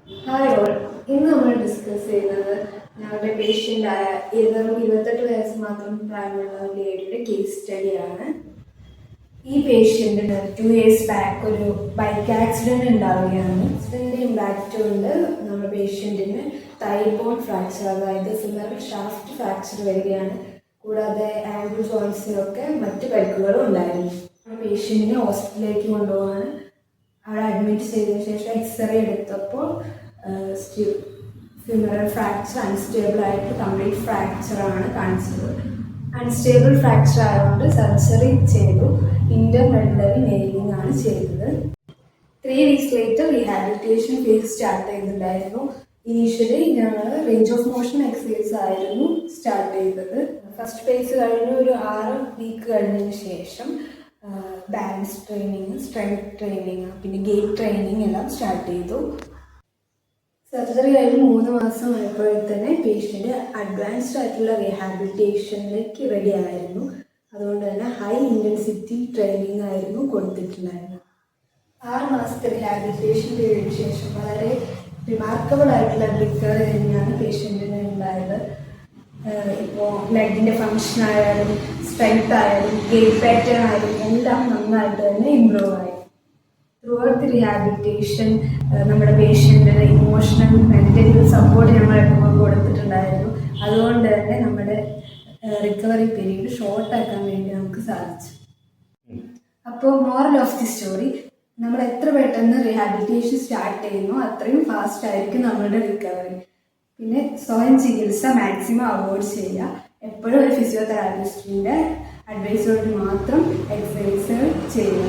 Hi all, ഇന്ന് നമ്മൾ discuss ചെയ്യുന്നത് ഞങ്ങളുടെ പേഷ്യൻ്റായ 28 വയസ്സ് മാത്രം പ്രായമുള്ള ഒരു ലേഡിയുടെ കേസ് സ്റ്റഡിയാണ്. ഈ പേഷ്യൻറ്റിന് 2 years ബാക്ക് ഒരു ബൈക്ക് ആക്സിഡൻറ്റ് ഉണ്ടാവുകയാണ്. ആക്സിഡൻറ്റിൻ്റെ ഇമ്പാക്റ്റ് കൊണ്ട് നമ്മുടെ പേഷ്യൻറ്റിന് തൈ ബോൺ ഫ്രാക്ചർ, അതായത് ഫിമറൽ ഷാഫ്റ്റ് ഫ്രാക്ചർ വരികയാണ്. കൂടാതെ ആംഗിൾ ജോയിൻസിനൊക്കെ മറ്റ് പരിക്കുകളും ഉണ്ടായിരുന്നു. പേഷ്യൻറ്റിനെ ഹോസ്പിറ്റലിലേക്ക് കൊണ്ടുപോകാൻ അവിടെ അഡ്മിറ്റ് ചെയ്തതിനു ശേഷം എക്സ്റേ എടുത്തപ്പോൾ ഫിമറൽ ഫ്രാക്ചർ അൺസ്റ്റേബിൾ ആയിട്ട് കംപ്ലീറ്റ് ഫ്രാക്ചറാണ് കാണിച്ചത്. അൺസ്റ്റേബിൾ ഫ്രാക്ചർ ആയതുകൊണ്ട് സർജറി ചെയ്തു. ഇന്റർമെഡലറി നെയിലിംഗ് ആണ് ചെയ്തത്. 3 weeks later rehabilitation phase start ചെയ്തിട്ടുണ്ടായിരുന്നു. ഇനീഷ്യലി ഞങ്ങൾ റേഞ്ച് ഓഫ് മോഷൻ എക്സസൈസ് ആയിരുന്നു സ്റ്റാർട്ട് ചെയ്തത്. ഫസ്റ്റ് ഫേസ് കഴിഞ്ഞ് ഒരു 6 week കഴിഞ്ഞതിന് ശേഷം ബാലൻസ് ട്രെയിനിങ്, സ്ട്രെങ്ത് ട്രെയിനിങ്, പിന്നെ ഗെയിറ്റ് ട്രെയിനിങ് എല്ലാം സ്റ്റാർട്ട് ചെയ്തു. സർജറി കഴിഞ്ഞ് 3 മാസം ആയപ്പോഴത്തന്നെ പേഷ്യൻ്റ് അഡ്വാൻസ്ഡ് ആയിട്ടുള്ള റീഹാബിലിറ്റേഷനിലേക്ക് റെഡി ആയിരുന്നു. അതുകൊണ്ട് തന്നെ ഹൈ ഇൻറ്റൻസിറ്റി ട്രെയിനിങ് ആയിരുന്നു കൊടുത്തിട്ടുണ്ടായിരുന്നത്. 6 മാസത്തെ റീഹാബിലിറ്റേഷൻ പീരീഡിന് ശേഷം വളരെ റിമാർക്കബിൾ ആയിട്ടുള്ള റിക്കവറി തന്നെയാണ് പേഷ്യൻറ്റിന് ഉണ്ടായത്. ഇപ്പോൾ ലെഗിൻ്റെ ഫങ്ഷൻ ആയാലും സ്ട്രെങ്ത് ആയാലും ഗെയിറ്റ് പാറ്റേൺ ആയാലും എല്ലാം നന്നായിട്ട് തന്നെ ഇമ്പ്രൂവ് ആയി. ത്രൂ ഔട്ട് ദി റീഹാബിലിറ്റേഷൻ നമ്മുടെ പേഷ്യൻറ്റിന് ഇമോഷണൽ മെൻ്റൽ സപ്പോർട്ട് ഞങ്ങൾ എപ്പോഴും കൊടുത്തിട്ടുണ്ടായിരുന്നു. അതുകൊണ്ട് തന്നെ നമ്മുടെ റിക്കവറി പീരീഡ് ഷോർട്ടാക്കാൻ വേണ്ടി നമുക്ക് സാധിച്ചു. അപ്പോൾ മോറൽ ഓഫ് ദി സ്റ്റോറി, നമ്മൾ എത്ര പെട്ടെന്ന് റീഹാബിലിറ്റേഷൻ സ്റ്റാർട്ട് ചെയ്യുന്നു അത്രയും ഫാസ്റ്റ് ആയിരിക്കും നമ്മളുടെ റിക്കവറി. പിന്നെ സ്വയം ചികിത്സ മാക്സിമം അവോയ്ഡ് ചെയ്യുക. എപ്പോഴും ഒരു ഫിസിയോതെറാപ്പിസ്റ്റിൻ്റെ അഡ്വൈസോട് മാത്രം എക്സസൈസുകൾ ചെയ്യുക.